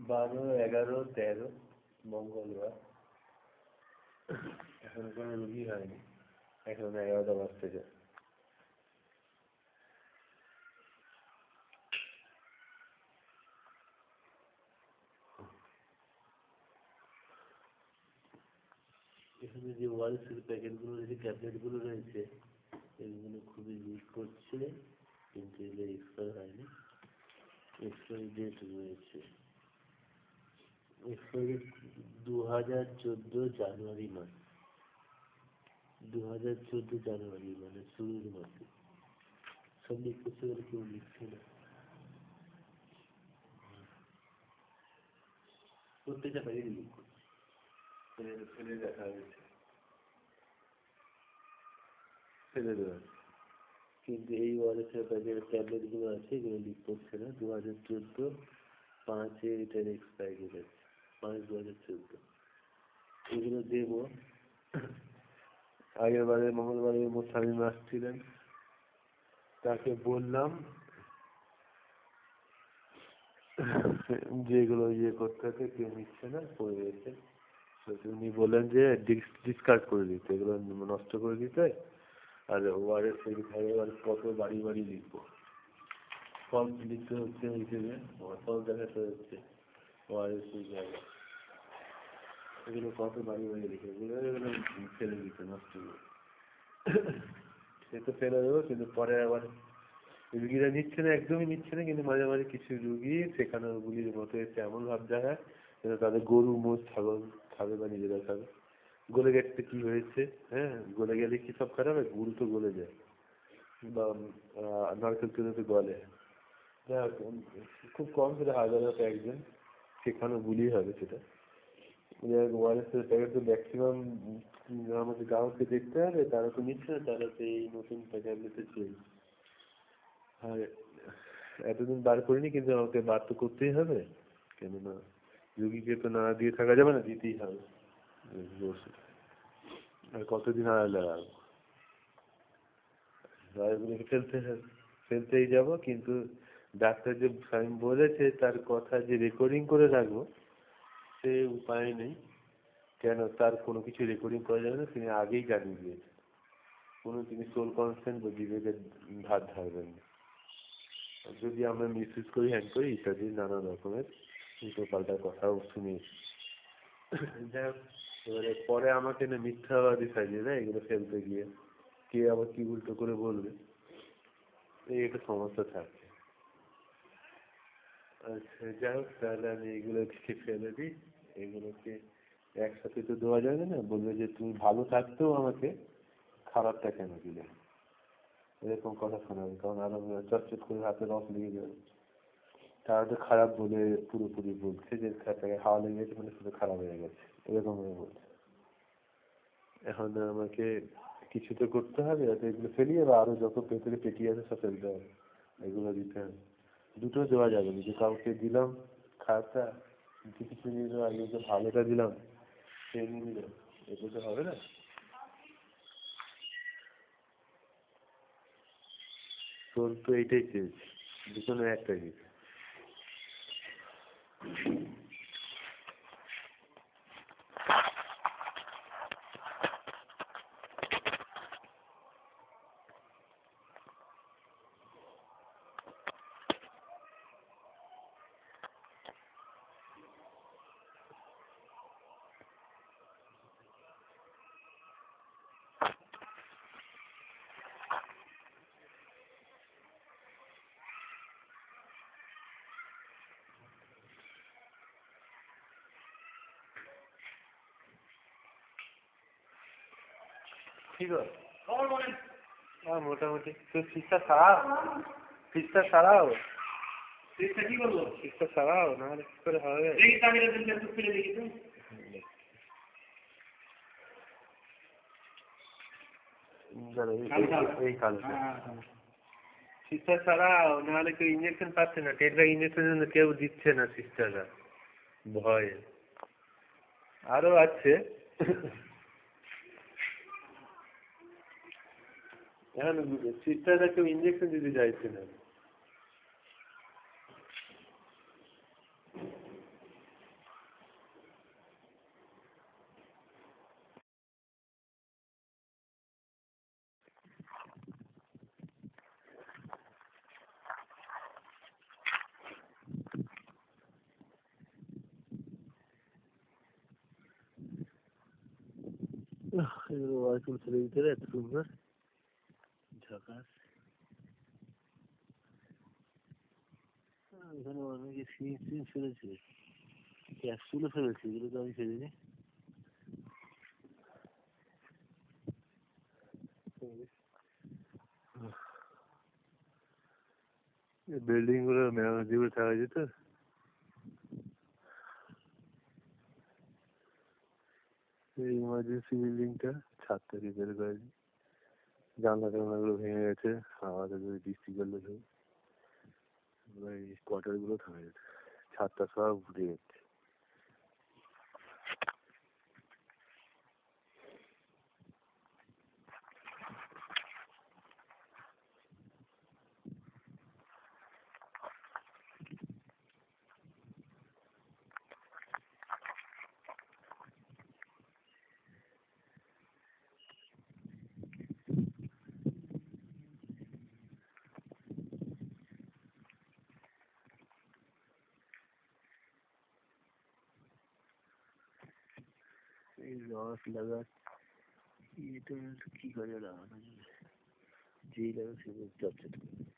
12, 11, 13 মঙ্গলবার। এখন কোনো রুগী হয়নি, এখন 11টা বাজতেছে। এখানে যে ওয়ারেসের প্যাকেটগুলো যে ট্যাবলেটগুলো রয়েছে এগুলো খুবই লিক করছে, কিন্তু এগুলো এক্সপায়ার হয়নি, এক্সপায়ারি ডেট রয়েছে। এক্সপায়ারি 2014 জানুয়ারি মাস, 2014 জানুয়ারি মানে শুরুর মাসে। সব লিক করছে বলে কেউ লিখছে না, প্রত্যেকটা প্যাকেটই লিক করছে, ফেলে দেখা হয়েছে, ফেলে দেওয়া। কিন্তু এই ওয়ারেসের প্যাকেট ট্যাবলেটগুলো আছে এগুলো লিক করছে না। 2014 5-এ এটার এক্সপায়ারি ডেট আছে, 5/2014। এগুলো দেবো। আগের বারে মঙ্গলবারে মোস্তামিম আসছিলেন, তাকে বললাম যেগুলো করতে হতে কেউ নিচ্ছে না, পড়ে রয়েছে। উনি বললেন যে ডিসকার্ড করে দিতে, এগুলো নষ্ট করে দিতে। আর ওয়ারেস এবার কত বাড়ি বাড়ি লিখবো, ফলস লিখতে হচ্ছে হিসেবে, ফলস দেখাতে হচ্ছে ওয়ারেস জায়গায়, এগুলো কত বাড়ি বাড়ি লিখে এগুলো ফেলে দিতে, নষ্ট করে সে তো ফেলে দেবো। কিন্তু পরে আবার রুগীরা নিচ্ছে না, একদমই নিচ্ছে না। কিন্তু মাঝে মাঝে কিছু রুগী শেখানোর গুলির মতো এসে এমন ভাব দেখায় যেন তাদের গরু মোষ ছাগল খাবে বা নিজেরা খাবে। গলে গেছে কি হয়েছে, হ্যাঁ গলে গেলে কি সব খারাপ হয়? গুড় তো গলে যায়, বা নারকেল তেলে তো গলে। খুব কম সেটা, হাজার একজন শেখানো বুলি হবে সেটা। ওয়ারেসের প্যাকেট তো ম্যাক্সিমাম আমাকে গ্রাহককে দেখতে হবে, তারা তো নিচ্ছে না, তারা তো এই নতুন প্যাকেটগুলোতে চলছে। আর এতদিন বার করিনি, কিন্তু আমাকে বার তো করতেই হবে, কেননা রুগীকে তো না দিয়ে থাকা যাবে না, দিতেই হবে। আর কতদিন আড়ালে রাখবো, এগুলোকে ফেলতেই যাবো। কিন্তু ডাক্তার যে স্বয়ং বলেছে তার কথা যে রেকর্ডিং করে রাখবো, সে উপায় নেই। কেন তার কোনো কিছু রেকর্ডিং করা যাবে না, তিনি আগেই জানিয়ে দিয়েছেন। তিনি সোল কনসেন্ট বা বিবেকের ধার ধারবেন না। যদি আমরা মিসইউজ করি, হ্যান্ড করি ইত্যাদি নানা রকমের উল্টো পাল্টা কথাও শুনি। যাই হোক, এবারে পরে আমাকে না মিথ্যাবাদী সাজিয়ে দেয় এগুলো ফেলতে গিয়ে, কে আবার কি উল্টো করে বলবে, এই একটা সমস্যা থাকে। আচ্ছা যাই হোক, তাহলে আমি এগুলোকে ফেলে দিই। এগুলোকে একসাথে তো দেওয়া যাবে না, বলবে যে তুমি ভালো থাকতেও আমাকে খারাপটা কেন দিলে, এরকম কথা শোনাবে। কারণ আরো চটচট করে হাতে রস লেগে যাবে, তারা তো খারাপ বলে পুরোপুরি বলছে যে তাকে হাওয়া লেগে গেছে মানে শুধু খারাপ হয়ে গেছে, এরকম ভাবে বলছে। এখন আমাকে কিছু তো করতে হবে, যাতে এগুলো ফেলি, বা আরো যত ভেতরে পেটি আছে সব ফেলতে হবে, এগুলো দিতে হবে। দুটো দেওয়া যাবে না, যে কাউকে দিলাম খারাপটা, কিছু নিয়ে দেওয়া, আগে যে ভালোটা দিলাম সে নিয়ে নিল, এগুলো তো হবে না। তোর তো এইটাই চেয়েছি, দুজনে একটা কিছু। ঠিক আছে, মোটামুটি তো ফিসটা সারাও, কি বলবো, ফিসটা সারাও, নাহলে কি করে হবে। এই কালো সিস্টার ছাড়াও, নাহলে কেউ ইঞ্জেকশন পাচ্ছে না, টেট্রা ইঞ্জেকশন কেউ দিচ্ছে না সিস্টাররা, ভয়ে। আরো আছে, এখন সিস্টাররা কেউ ইঞ্জেকশন দিতে চাইছে না। এগুলো ওয়ার্কিং ছেড়ে দিতে এত সুন্দর ঝাঁকাস। এখানে অনেকে সিরিঞ্জ টিরিঞ্জ ফেলেছে, ক্যাপসুলও ফেলেছে, এগুলো তো আমি ফেলিনি। বিল্ডিং গুলো মেরামতি করে থাকা যেত। এই ইমার্জেন্সি বিল্ডিংটা ছাদটা রিপেয়ার করেনি, জানলা টানলাগুলো ভেঙে গেছে, হাওয়াতে যদি বৃষ্টি করলে সব এই কোয়ার্টার গুলো থাকা যেত, ছাদটা সব উঠে যাচ্ছে। এই রস লাগা, এটা কি করে লাগানো যাবে, যেই লাগা সেগুলো চটচট করে।